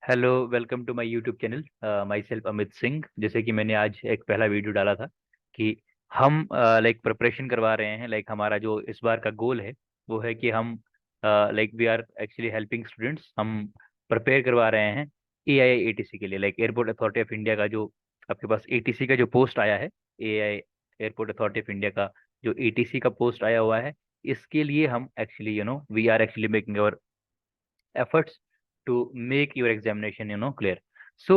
Hello, welcome to my YouTube channel. Myself Amit Singh. जैसे कि मैंने आज एक पहला वीडियो डाला था कि हम प्रिपरेशन करवा रहे हैं। हमारा जो इस बार का गोल है वो है कि हम we are actually helping students. हम प्रिपेयर करवा रहे हैं एआई एटीसी के लिए। एयरपोर्ट अथॉरिटी ऑफ इंडिया का जो आपके पास एटीसी का जो पोस्ट आया है, AI airport authority of India का जो एटीसी का पोस्ट आया हुआ है, इसके लिए हम actually we are actually making efforts to make your examination clear. So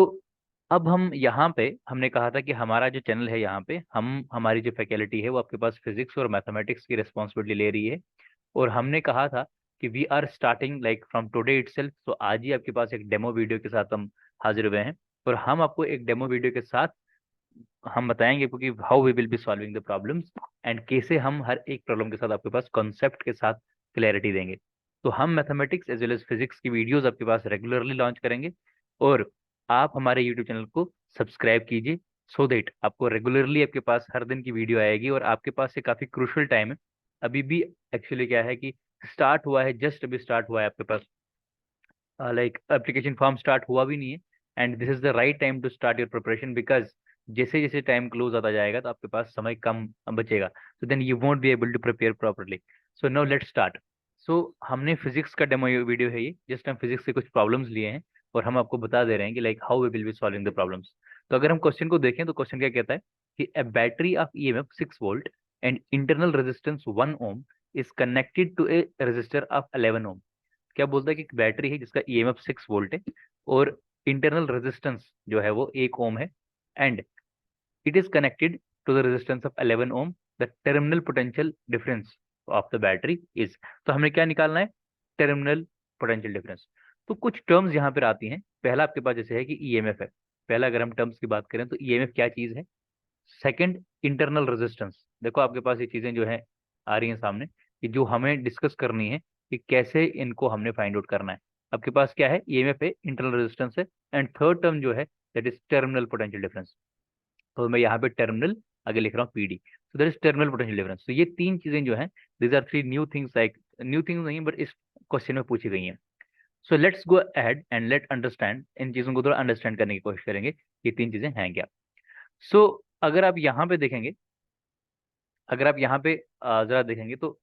अब हम यहाँ पे हमने कहा था कि हमारा जो चैनल है, यहाँ पे हमारी जो फैकल्टी है वो आपके पास फिजिक्स और मैथमेटिक्स की रिस्पॉन्सिबिलिटी ले रही है। और हमने कहा था कि we are starting from today itself. तो आज ही आपके पास एक डेमो वीडियो के साथ हम हाजिर हुए हैं। और हम आपको एक डेमो वीडियो के साथ हम बताएंगे क्योंकि how we will be solving the problems, and कैसे हम हर एक प्रॉब्लम के साथ आपके पास कॉन्सेप्ट के साथ क्लैरिटी देंगे। तो हम mathematics as well as physics की वीडियोस आपके पास रेगुलरली लॉन्च करेंगे। और आप हमारे यूट्यूब चैनल को सब्सक्राइब कीजिए, सो देट आपको रेगुलरली आपके पास हर दिन की वीडियो आएगी। और आपके पास ये काफ़ी क्रूशल टाइम है। अभी भी एक्चुअली क्या है कि स्टार्ट हुआ है, जस्ट अभी स्टार्ट हुआ है आपके पास। एप्लीकेशन फॉर्म स्टार्ट हुआ भी नहीं है। And this is the right time to start your preparation, because जैसे जैसे टाइम क्लोज आता जाएगा तो आपके पास समय कम बचेगा। So then you won't be able to prepare properly. So now let's start. So हमने फिजिक्स का डेमो वीडियो है ये। जस्ट हम फिजिक्स से कुछ प्रॉब्लम्स लिए हैं और हम आपको बता दे रहे हैं कि how we will be solving the problems. तो अगर हम क्वेश्चन को देखें तो क्वेश्चन क्या कहता है कि a battery of emf 6 volt and internal resistance 1 ohm is connected to a resistor of 11 ohm. क्या बोलता है कि एक बैटरी है जिसका ईएमएफ 6 वोल्ट है और इंटरनल रेजिस्टेंस जो है वो 1 ओम है, and it is connected to the resistance of 11 ohm. The terminal potential difference of the battery is. तो हमें क्या निकालना है? Terminal potential difference. तो कुछ टर्म्स यहाँ पर आती हैं। पहला आपके पास जैसे है कि ईएमएफ है। पहला अगर हम टर्म्स की बात करें तो ईएमएफ क्या चीज है। Second, internal resistance. देखो आपके पास ये चीजें जो है आ रही हैं सामने, कि जो हमें डिस्कस करनी है कि कैसे इनको हमने फाइंड आउट करना है। आपके पास क्या है? ईएमएफ है, इंटरनल रेजिस्टेंस है, एंड थर्ड टर्म जो है that is terminal potential difference. तो मैं यहाँ पे टर्मिनल आगे लिख रहा हूँ PD. So that is terminal potential difference. तो ये तीन चीजें जो है, these are three new things. New things नहीं, बट इस क्वेश्चन में पूछी गई हैं। So let's go ahead and let understand. इन चीजों को थोड़ा अंडरस्टैंड करने की कोशिश करेंगे, ये तीन चीजें हैं क्या। सो अगर आप यहाँ पे देखेंगे, अगर आप यहाँ पे जरा देखेंगे तो,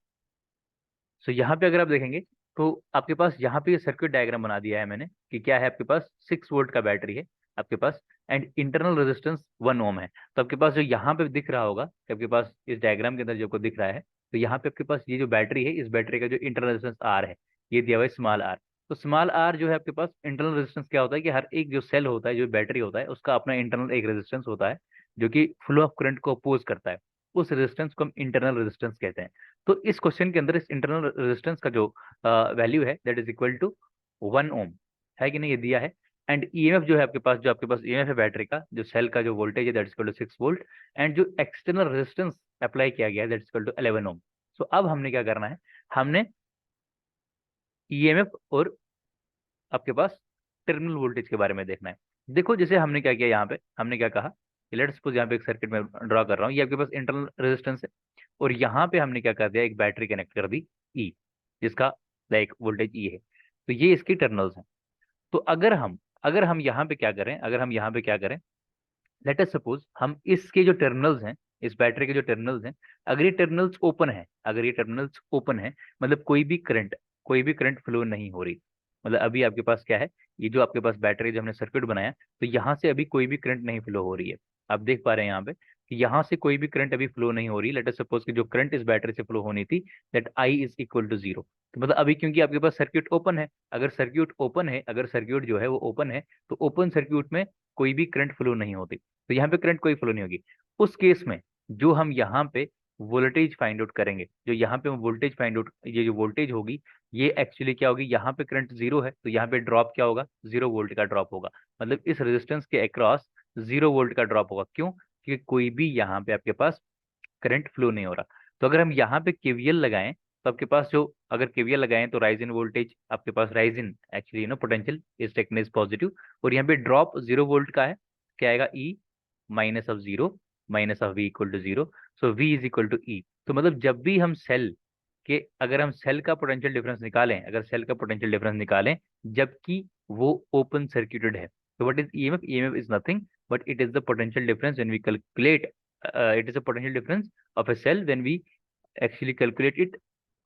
यहाँ पे अगर आप देखेंगे तो आपके पास यहाँ पे सर्किट डायग्राम बना दिया है मैंने कि क्या है। आपके पास 6 वोल्ट का बैटरी है आपके पास, एंड इंटरनल रेजिस्टेंस 1 ओम है। तो आपके पास जो यहाँ पे दिख रहा होगा कि आपके पास इस डायग्राम के अंदर जो को दिख रहा है, तो यहाँ पे आपके पास ये जो बैटरी है, इस बैटरी का जो इंटरनल रेजिस्टेंस आर है, ये दिया हुआ है स्मॉल आर। तो स्मॉल आर जो है आपके पास इंटरनल रेजिस्टेंस क्या होता है कि हर एक जो सेल होता है, जो बैटरी होता है, उसका अपना इंटरनल एक रेजिस्टेंस होता है जो कि फ्लो ऑफ करंट को अपोज करता है। उस रेजिस्टेंस को हम इंटरनल रेजिस्टेंस कहते हैं। तो इस क्वेश्चन के अंदर इस इंटरनल रेजिस्टेंस का जो वैल्यू है that is equal to 1 ohm है कि नहीं, ये दिया है। एंड ईएमएफ जो है आपके पास, जो आपके पास ईएमएफ है बैटरी का, जो सेल का जो वोल्टेज है that is equal to 6 volt, and जो एक्सटर्नल रेजिस्टेंस अप्लाई किया गया है that is equal to 11 ohm. So अब हमने क्या करना है, हमने ईएमएफ और आपके पास टर्मिनल वोल्टेज के बारे में देखना है। देखो जैसे हमने क्या किया, यहाँ पे हमने क्या कहा, लेट्स सपोज यहाँ पे एक सर्किट में ड्रॉ कर रहा हूँ, ये आपके पास इंटरनल रेजिस्टेंस है। और यहाँ पे हमने क्या कर दिया, एक बैटरी कनेक्ट कर दी ई, जिसका वोल्टेज ई है। तो ये इसकी टर्मिनल्स हैं। तो अगर हम यहाँ पे क्या करें, अगर हम यहाँ पे क्या करें, लेट अस सपोज हम इसके जो टर्मिनल्स हैं, इस बैटरी के जो टर्मिनल्स हैं, अगर ये टर्मिनल्स ओपन है, अगर ये टर्मिनल्स ओपन है, मतलब कोई भी करंट फ्लो नहीं हो रही। मतलब अभी आपके पास क्या है, ये जो आपके पास बैटरी जो हमने सर्किट बनाया, तो यहाँ से अभी कोई भी करंट नहीं फ्लो हो रही है। आप देख पा रहे हैं यहाँ पे कि यहाँ से कोई भी करंट अभी फ्लो नहीं हो रही। लेट अस सपोज कि जो करंट इस बैटरी से फ्लो होनी थी, that I is equal to zero. तो मतलब अभी क्योंकि आपके पास सर्किट ओपन है, अगर सर्किट ओपन है, अगर सर्किट जो है वो ओपन है, तो ओपन सर्किट में कोई भी करंट फ्लो नहीं होती। तो यहाँ पे करंट कोई फ्लो नहीं होगी। उस केस में जो हम यहाँ पे वोल्टेज फाइंड आउट करेंगे, जो यहाँ पे वोल्टेज फाइंड आउट, ये जो वोल्टेज होगी, ये एक्चुअली क्या होगी, यहाँ पे करंट जीरो है तो यहाँ पे ड्रॉप क्या होगा, 0 वोल्ट का ड्रॉप होगा। मतलब इस रेजिस्टेंस के अक्रॉस 0 वोल्ट का ड्रॉप होगा। क्यों? क्योंकि कोई भी यहाँ पे आपके पास करंट फ्लो नहीं हो रहा। तो अगर हम यहाँ पे केवीएल लगाएं, तो आपके पास जो, अगर केवीएल लगाएं तो राइज इन वोल्टेज आपके पास, rise in actually potential is taken is positive, और यहाँ पे ड्रॉप 0 वोल्ट का है। क्या आएगा? E minus of zero minus of v equal to zero. So v is equal to e. तो मतलब जब भी हम सेल के, अगर हम सेल का पोटेंशियल डिफरेंस निकालें, अगर सेल का पोटेंशियल डिफरेंस निकालें, जबकि वो ओपन सर्क्यूटेड है। तो what is EMF? EMF is nothing but it is the potential difference when we calculate, it is a potential difference of a cell when we actually calculate it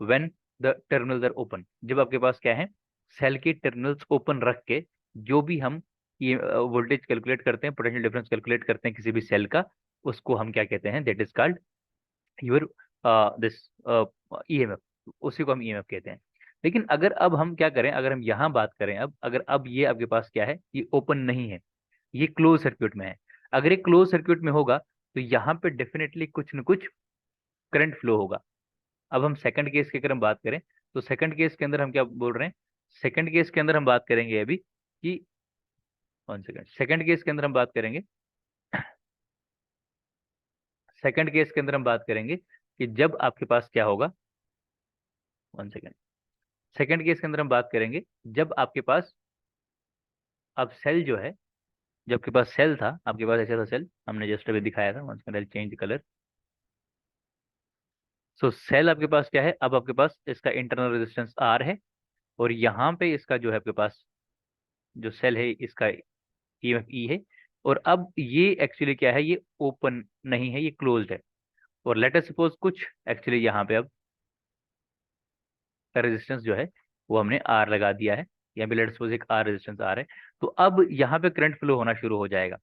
when the terminals are open. जब आपके पास क्या है, cell के terminals open रख के जो भी हम ये वोल्टेज कैलकुलेट करते हैं, पोटेंशियल डिफरेंस कैलकुलेट करते हैं किसी भी सेल का, उसको हम क्या कहते हैं? That is called your this EMF. उसी को हम ईएमएफ कहते हैं। लेकिन अगर अब हम क्या करें, अगर हम यहाँ बात करें, अब अगर अब ये आपके पास क्या है, ये ओपन नहीं है, ये क्लोज सर्क्यूट में है। अगर ये क्लोज सर्क्यूट में होगा तो यहाँ पे डेफिनेटली कुछ न कुछ करंट फ्लो होगा। अब हम सेकंड केस की अगर हम बात करें, तो सेकंड केस के अंदर हम क्या बोल रहे हैं? सेकंड केस के अंदर हम बात करेंगे अभी कि, वन सेकंड, सेकंड केस के अंदर हम बात करेंगे, सेकंड केस के अंदर हम बात करेंगे कि जब आपके पास क्या होगा, वन सेकंड, सेकंड केस के अंदर हम बात करेंगे जब आपके पास अब सेल जो है, जब आपके पास सेल था, आपके पास ऐसा था सेल, हमने जस्ट अभी दिखाया था, वन सेकंड, चेंज कलर। सो सेल आपके पास क्या है, अब आपके पास इसका इंटरनल रेजिस्टेंस आर है, और यहाँ पे इसका जो है आपके पास जो सेल है इसका ईएमएफ ई है। और अब ये एक्चुअली क्या है, ये ओपन नहीं है, ये क्लोज्ड है। और लेट अस सपोज कुछ एक्चुअली यहाँ पे अब रेजिस्टेंस जो है वो हमने आर लगा दिया है, यहाँ पे लेट सपोज एक आर रेजिस्टेंस आर है। तो अब यहाँ पे करंट फ्लो होना शुरू हो जाएगा।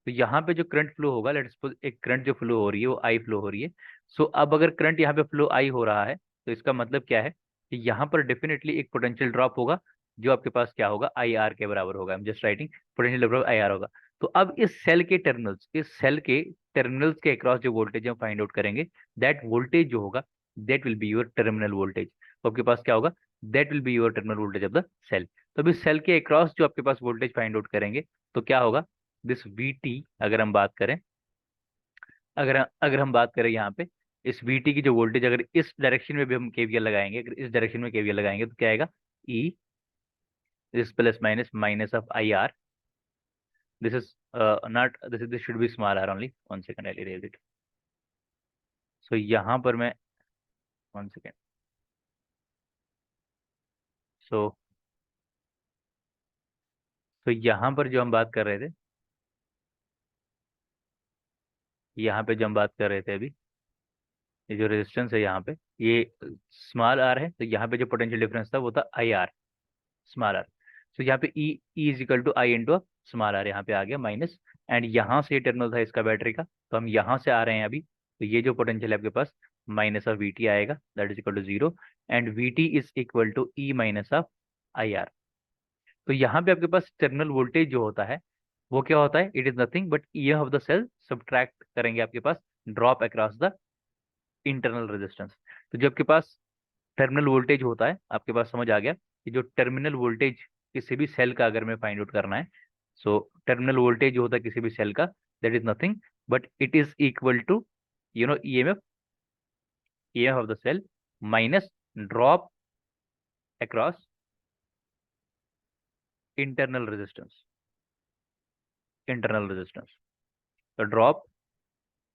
तो यहाँ पे जो करंट फ्लो होगा, लेट सपोज एक करंट जो फ्लो हो रही है वो आई फ्लो हो रही है। सो अब अगर करंट यहाँ पे फ्लो आई हो रहा है, तो इसका मतलब क्या है कि यहाँ पर डेफिनेटली एक पोटेंशियल ड्रॉप होगा, जो आपके पास क्या होगा, आई आर के बराबर होगा। I am just writing, potential drop I R होगा। तो अब इस सेल के टर्मिनल्स, इस सेल के टर्मिनल्स के अक्रॉस जो वोल्टेज हम फाइंड आउट करेंगे, दैट वोल्टेज जो होगा, that will be your terminal voltage. तो आपके पास क्या होगा, that will be your terminal voltage of the cell. तो अभी सेल के अक्रॉस जो आपके पास वोल्टेज फाइंड आउट करेंगे, तो क्या होगा, दिस वी टी, अगर हम बात करें, अगर अगर हम बात करें यहाँ पे इस वी टी की जो वोल्टेज, अगर इस डायरेक्शन में भी हम केवीएल लगाएंगे, अगर इस डायरेक्शन में केवीएल लगाएंगे तो क्या आएगा, e this plus minus minus of I r, this is not, this should be small r only, one second, I erase it. So यहाँ पर मैं, वन सेकंड, सो तो यहाँ पर जो हम बात कर रहे थे, यहाँ पे जो हम बात कर रहे थे अभी, ये जो रेजिस्टेंस है यहाँ पे, ये स्मॉल आर है, तो यहाँ पे जो पोटेंशियल डिफरेंस था वो था आई आर, स्मॉल आर। तो यहाँ पे E is equal to I into small r, यहाँ पे आ गया माइनस। एंड यहाँ से टर्मिनल था इसका बैटरी का, तो हम यहाँ से आ रहे हैं अभी, तो ये जो पोटेंशियल है आपके पास माइनस ऑफ वी टी आएगा, that is equal to zero. And V T is equal to E minus of I R. तो यहाँ पे आपके पास टर्मिनल वोल्टेज जो होता है वो क्या होता है, it is nothing but e of the cell subtract करेंगे आपके पास drop across the internal resistance. तो जो आपके पास टर्मिनल वोल्टेज होता है, आपके पास समझ आ गया कि जो टर्मिनल वोल्टेज किसी भी सेल का अगर मैं फाइंड आउट करना है, सो टर्मिनल वोल्टेज जो होता है किसी भी सेल का, that is nothing but it is equal to EMF, EMF of the cell minus drop across internal resistance, internal resistance. तो ड्रॉप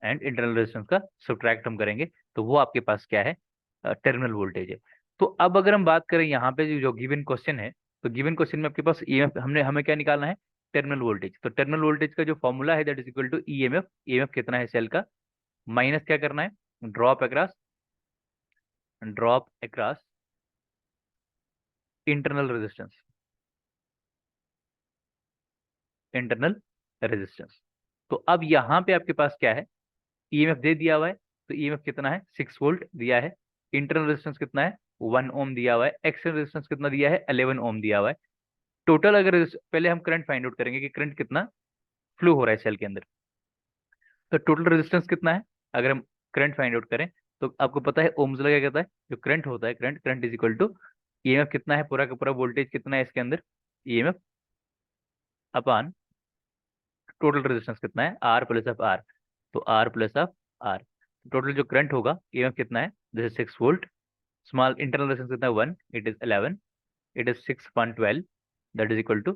एंड इंटरनल रेजिस्टेंस का सब्ट्रैक्ट हम करेंगे, तो वो आपके पास क्या है, टर्मिनल वोल्टेज है। तो अब अगर हम बात करें यहाँ पे जो गिवन क्वेश्चन है, तो गिवन क्वेश्चन में आपके पास ईएमएफ, हमने हमें क्या निकालना है, टर्मिनल वोल्टेज। तो टर्मिनल वोल्टेज का जो फॉर्मूला है that is equal to EMF, EMF कितना है सेल का, माइनस क्या करना है, drop across, drop across internal resistance, internal resistance. तो अब यहाँ पे आपके पास क्या है, ईएमएफ दे दिया हुआ है, तो ईएमएफ कितना है, 6 वोल्ट दिया है। इंटरनल रेजिस्टेंस कितना है, 1 ओम दिया हुआ है। एक्सटर्नल रेजिस्टेंस कितना दिया है, 11 ओम दिया हुआ है। टोटल अगर पहले हम करंट फाइंड आउट करेंगे कि करंट कितना फ्लो हो रहा है सेल के अंदर, तो टोटल रेजिस्टेंस कितना है, अगर हम करंट फाइंड आउट करें, तो आपको पता है ओम्स लगा कहता है, जो करंट होता है, current current is equal to EMF कितना है, पूरा का पूरा वोल्टेज कितना है इसके अंदर, ईएमएफ अपॉन टोटल रेजिस्टेंस कितना है, आर प्लस ऑफ आर। तो R plus of R, total जो करंट होगा ईएमएफ कितना है, जैसे 6 वोल्ट, स्मॉल इंटरनल रेजिस्टेंस कितना है 1, it is 11, it is 6.12, that is equal to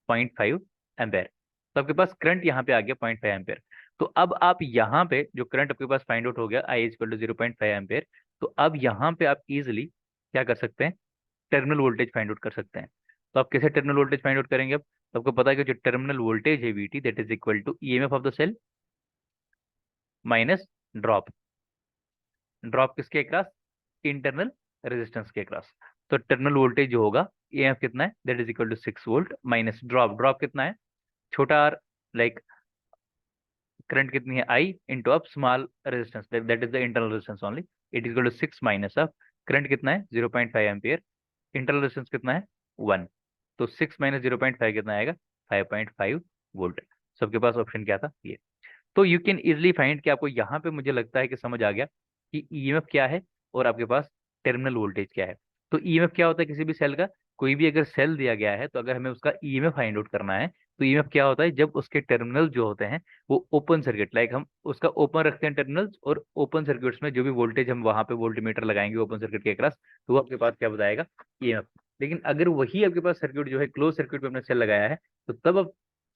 0.5 ampere. तो आपके पास करंट यहाँ पे आ गया 0.5 एम्पेयर। तो अब आप यहाँ पे जो करंट आपके पास फाइंड आउट हो गया, आई इज इक्वल टू 0.5 एम्पेयर, तो अब यहाँ पे आप इजीली क्या कर सकते हैं, टर्मिनल वोल्टेज फाइंड आउट कर सकते हैं। तो आप कैसे टर्मिनल वोल्टेज फाइंड आउट करेंगे? अब तो आपको पता है कि जो टर्मिनल वोल्टेज है VT, that is equal to EMF of the cell minus drop. Drop किसके अक्रॉस? इंटरनल रेजिस्टेंस के अक्रॉस। तो टर्मिनल वोल्टेज जो होगा, EMF कितना है, that is equal to 6 volt minus drop. Drop कितना है? छोटा r, लाइक करंट कितनी है, I into of small resistance, that is the internal resistance only. It is equal to 6 minus of current कितना है, 0.5 एम्पियर, इंटरनल रेजिस्टेंस कितना है, 1। तो 6 माइनस 0.5 कितना आएगा, 5.5 वोल्ट। सबके पास ऑप्शन क्या था, ये। तो यू कैन इजिली फाइंड कि आपको यहाँ पे मुझे लगता है कि समझ आ गया कि ईएमएफ क्या है और आपके पास टर्मिनल वोल्टेज क्या है। तो ईएमएफ क्या होता है किसी भी सेल का? कोई भी अगर सेल दिया गया है तो अगर हमें उसका ईएमएफ फाइंड आउट करना है, तो ईएमएफ क्या होता है, जब उसके टर्मिनल जो होते हैं वो ओपन सर्किट, लाइक हम उसका ओपन रखते हैं टर्मिनल्स, और ओपन सर्किट्स में जो भी वोल्टेज हम वहां पे वोल्टमीटर लगाएंगे ओपन सर्किट के क्रॉस, तो वो आपके पास क्या बताएगा, ईएमएफ। लेकिन अगर वही आपके पास सर्किट जो है क्लोज सर्किट पे अपने सेल लगाया है, तो तब आप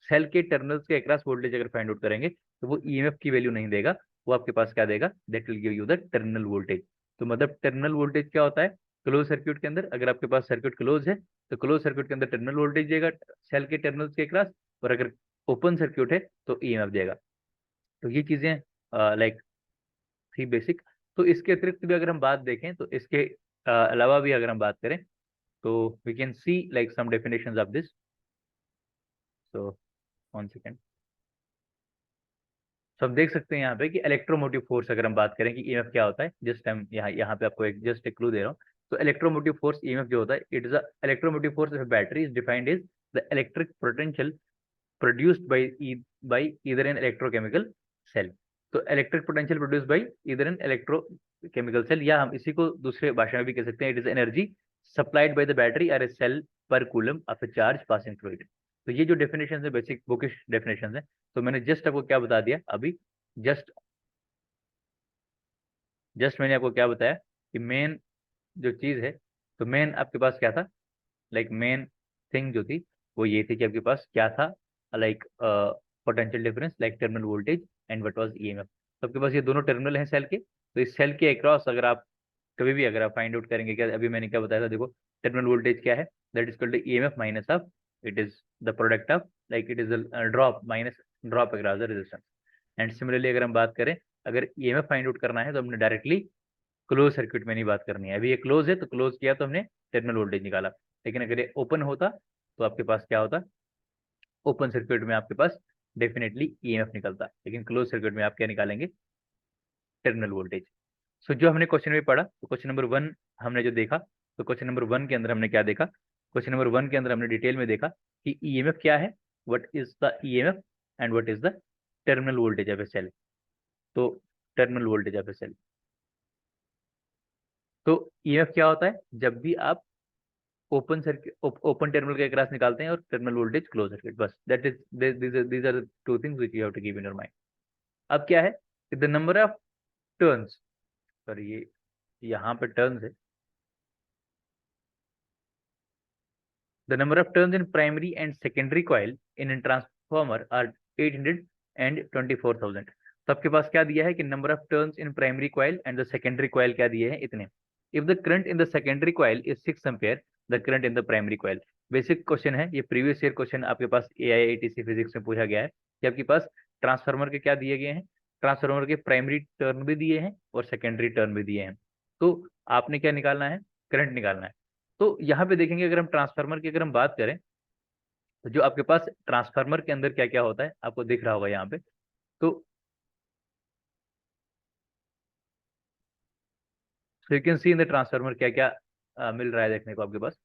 सेल के टर्मिनल्स के अक्रॉस वोल्टेज अगर फाइंड आउट करेंगे, तो वो ईएमएफ की वैल्यू नहीं देगा, वो आपके पास क्या देगा, that will give you the terminal voltage. तो मतलब टर्मिनल वोल्टेज क्या होता है, क्लोज सर्किट के अंदर अगर आपके पास सर्किट क्लोज है, तो क्लोज सर्किट के अंदर टर्मिनल वोल्टेज देगा सेल के टर्मिनल्स के क्रॉस, और अगर ओपन सर्किट है तो ईएमएफ देगा। तो ये चीजें लाइक थी बेसिक। तो इसके अतिरिक्त भी अगर हम बात देखें, तो इसके अलावा भी अगर हम बात करें, तो we can see like some definitions of this. So 1 second. तो हम देख सकते हैं यहाँ पे कि इलेक्ट्रोमोटिव फोर्स अगर हम बात करें कि ईएमएफ क्या होता है, जस्ट हम यहाँ पे आपको एक जस्ट एक क्लू दे रहा हूँ। तो इलेक्ट्रोमोटिव फोर्स ईएमएफ जो होता है, it is a electromotive force of battery is defined is the electric potential produced by either an electrochemical cell. तो electric potential produced by either an electrochemical cell, या हम इसी को दूसरे भाषा में भी कह सकते हैं, it is energy supplied by the battery और ए सेल पर coulomb of A charge passing through it. तो ये जो डेफिनेशन है बेसिक बुकिश डेफिनेशन है। तो मैंने जस्ट आपको क्या बता दिया अभी, जस्ट जस्ट मैंने आपको क्या बताया कि मेन जो चीज है, तो मेन आपके पास क्या था, लाइक मेन थिंग जो थी वो ये थी कि आपके पास क्या था, like potential difference, like terminal voltage and what was EMF. तो आपके पास ये दोनों टर्मिनल हैं सेल के, तो इस सेल के अक्रॉस अगर आप कभी भी अगर आप फाइंड आउट करेंगे, क्या अभी मैंने क्या बताया था, देखो टर्मिनल वोल्टेज क्या है, that is called EMF minus of, it is the product of, like it is drop minus drop across the resistance. And similarly अगर हम बात करें, अगर ईएमएफ फाइंड आउट करना है तो हमने डायरेक्टली क्लोज सर्किट में नहीं बात करनी है। अभी ये क्लोज है तो क्लोज किया तो हमने टर्मिनल वोल्टेज निकाला, लेकिन अगर ये ओपन होता तो आपके पास क्या होता, ओपन सर्किट में आपके पास डेफिनेटली ईएमएफ निकलता, लेकिन क्लोज सर्किट में आप क्या निकालेंगे, टर्मिनल वोल्टेज। सो जो हमने क्वेश्चन में पढ़ा, तो क्वेश्चन नंबर 1 हमने जो देखा, तो क्वेश्चन नंबर 1 के अंदर हमने क्या देखा, क्वेश्चन नंबर 1 के अंदर हमने डिटेल में देखा कि ईएमएफ क्या है, what is the emf and what is the terminal voltage of a cell. तो terminal voltage of a cell, तो ईएमएफ क्या होता है, जब भी आप ओपन सर्किट ओपन टर्मिनल के क्रॉस निकालते हैं और टर्मिनल वोल्टेज क्लोज सर्किट, बस that is these are the two things which you have to keep in your mind. अब क्या है, the number of turns, sorry ये यहाँ पे टर्न्स है, the number of turns in primary and secondary coil in transformer are 800 and 24,000। तो आपके पास क्या दिया है कि number of turns in primary coil and the secondary coil क्या दिए हैं, इतने। If the current in the secondary coil is 6 ampere, the current in the primary coil. Basic question है ये, प्रीवियस ईयर क्वेश्चन आपके पास AIITC फिजिक्स में पूछा गया है कि आपके पास ट्रांसफार्मर के क्या दिए गए हैं, ट्रांसफार्मर के प्राइमरी टर्न भी दिए हैं और सेकेंडरी टर्न भी दिए हैं। तो आपने क्या निकालना है, करंट निकालना है। तो यहाँ पे देखेंगे, अगर हम ट्रांसफार्मर की अगर हम बात करें, तो जो आपके पास ट्रांसफार्मर के अंदर क्या क्या होता है आपको दिख रहा होगा यहाँ पे। तो you can see in the transformer क्या क्या मिल रहा है देखने को आपके पास।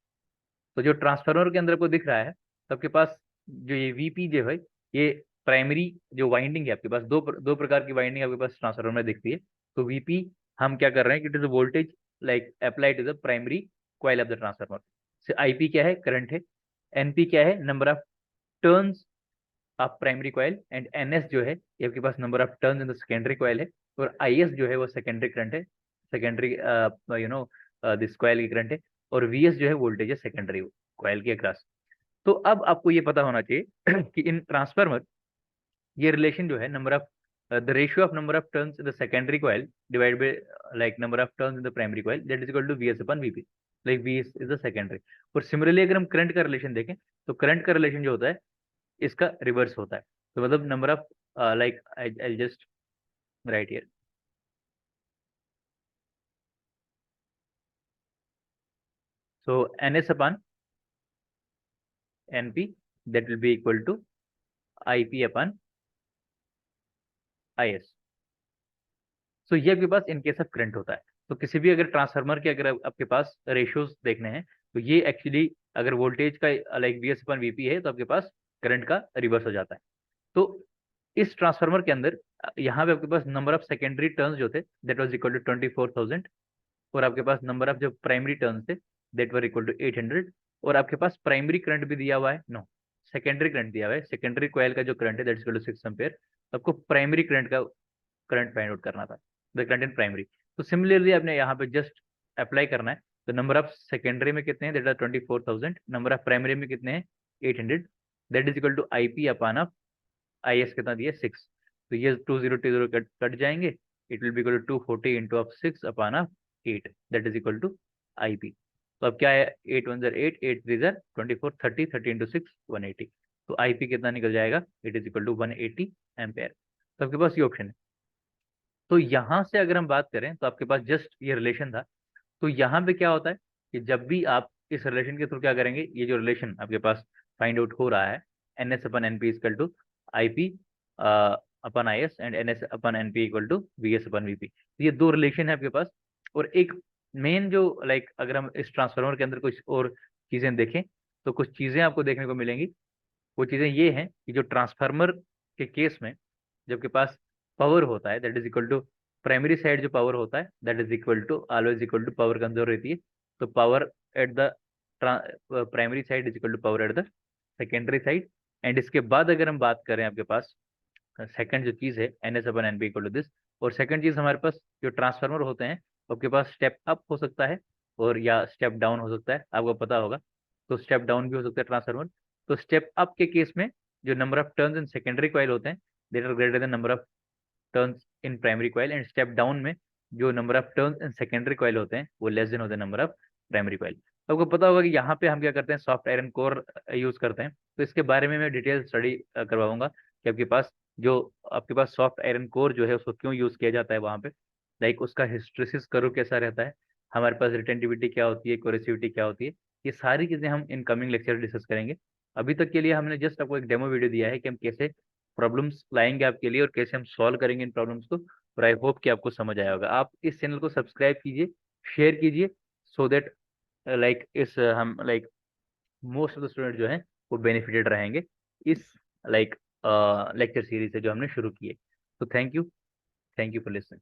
तो जो ट्रांसफार्मर के अंदर आपको दिख रहा है, तो आपके पास जो ये VP जो है, ये प्राइमरी जो वाइंडिंग है आपके पास, दो प्रकार की वाइंडिंग आपके पास ट्रांसफार्मर में दिखती है। तो VP हम क्या कर रहे हैं कि it is voltage like applied to the primary coil of the transformer. IP क्या है, करंट है। NP क्या है, number of turns of primary coil. And NS जो है ये आपके पास number of turns in the secondary coil है। और IS जो है वो सेकेंडरी करंट है, secondary you know this coil की करंट है। और VS जो है वोल्टेज है सेकेंडरी कॉइल के अक्रॉस। तो अब आपको ये पता होना चाहिए कि इन ट्रांसफार्मर ये रिलेशन जो है, number of the ratio of number of turns in the secondary coil divide by like number of turns in the primary coil, that is equal to VS upon VP। Like V is the secondary. और similarly अगर हम current का relation देखें तो current का relation जो होता है इसका रिवर्स होता है। तो मतलब number of like I just write here. So n s upon n p that will be equal to I p upon i s. So ये आपके पास इन केस ऑफ करंट होता है। तो किसी भी अगर ट्रांसफार्मर के अगर आपके पास रेशियोज देखने हैं तो ये एक्चुअली अगर वोल्टेज का like we S upon VP है तो आपके पास करंट का रिवर्स हो जाता है। तो इस ट्रांसफार्मर के अंदर यहाँ पे आपके पास नंबर ऑफ सेकेंडरी टर्न्स जो थे दैट वाज इक्वल टू 24,000। और आपके पास नंबर ऑफ जो प्राइमरी टर्न्स थे दैट वर इक्वल टू 800। और आपके पास प्राइमरी करंट भी दिया हुआ है, नो सेकेंडरी करंट दिया हुआ है। सेकेंडरी कॉइल का जो करंट है that is equal to 6 ampere. आपको प्राइमरी करंट का करंट फाइंड आउट करना था, द करंट इन प्राइमरी। तो सिमिलरली आपने यहाँ पे जस्ट अप्लाई करना है। तो नंबर ऑफ सेकेंडरी में कितने हैं that are 24,000, number of primary में कितने हैं 800। That is equal to I P upon of I S कितना दिया 6। तो ये 2020 कट कट जाएंगे। It will be equal to 240 into of 6 upon of 8 that is equal to I P. तो अब क्या है 8 1 जार 8, 8 3 जार 24, 30, 30 इंटू 6 180। तो आई पी कितना निकल जाएगा, it is equal to 180 ampere. तो आपके पास ये ऑप्शन है। तो यहाँ से अगर हम बात करें तो आपके पास जस्ट ये रिलेशन था। तो यहाँ पे क्या होता है कि जब भी आप इस रिलेशन के थ्रू क्या करेंगे, ये जो रिलेशन आपके पास फाइंड आउट हो रहा है N S upon N P equal to I P upon I S and N S upon N P equal to V S upon V P, ये दो रिलेशन है आपके पास। और एक मेन जो लाइक अगर हम इस ट्रांसफार्मर के अंदर कुछ और चीजें देखें तो कुछ चीजें आपको देखने को मिलेंगी। वो चीजें ये हैं कि जो ट्रांसफार्मर के केस में जब के पास पावर होता है that is equal to primary side जो पावर होता है that is equal to always equal to power conserve रहती है। तो power at the primary side is equal to power at the secondary side. And इसके बाद अगर हम बात करें आपके पास सेकंड जो चीज है N S upon N P equal to this. और सेकंड चीज हमारे पास जो ट्रांसफार्मर होते हैं आपके पास स्टेप अप हो सकता है और या स्टेप डाउन हो सकता है, आपको पता होगा। तो स्टेप डाउन भी हो सकता है ट्रांसफार्मर। तो स्टेप अप के केस में जो number of turns in secondary coil होते हैं that are greater than number of turns in primary coil. And step down में जो number of turns in secondary coil होते हैं वो लेस देन होते हैं नंबर ऑफ प्राइमरी कॉइल। तो आपको पता होगा कि यहाँ पे हम क्या करते हैं, सॉफ्ट आयरन कोर यूज करते हैं। तो इसके बारे में मैं डिटेल स्टडी करवाऊंगा कि आपके पास जो आपके पास सॉफ्ट आयरन कोर जो है उसको क्यों यूज किया जाता है वहाँ पे, लाइक उसका हिस्ट्रेसिस कर्व कैसा रहता है, हमारे पास रिटेंटिविटी क्या होती है, कोरेसिविटी क्या होती है। ये सारी चीजें हम इन कमिंग लेक्चर डिस्कस करेंगे। अभी तक के लिए हमने जस्ट आपको एक डेमो वीडियो दिया है कि हम कैसे प्रॉब्लम्स लाएंगे आपके लिए और कैसे हम सॉल्व करेंगे इन प्रॉब्लम्स को। और आई होप कि आपको समझ आया होगा। आप इस चैनल को सब्सक्राइब कीजिए, शेयर कीजिए, सो दैट लाइक इस हम like most of the student जो हैं वो बेनिफिटेड रहेंगे इस लाइक लेक्चर सीरीज से जो हमने शुरू की है। तो थैंक यू फॉर लिसनिंग।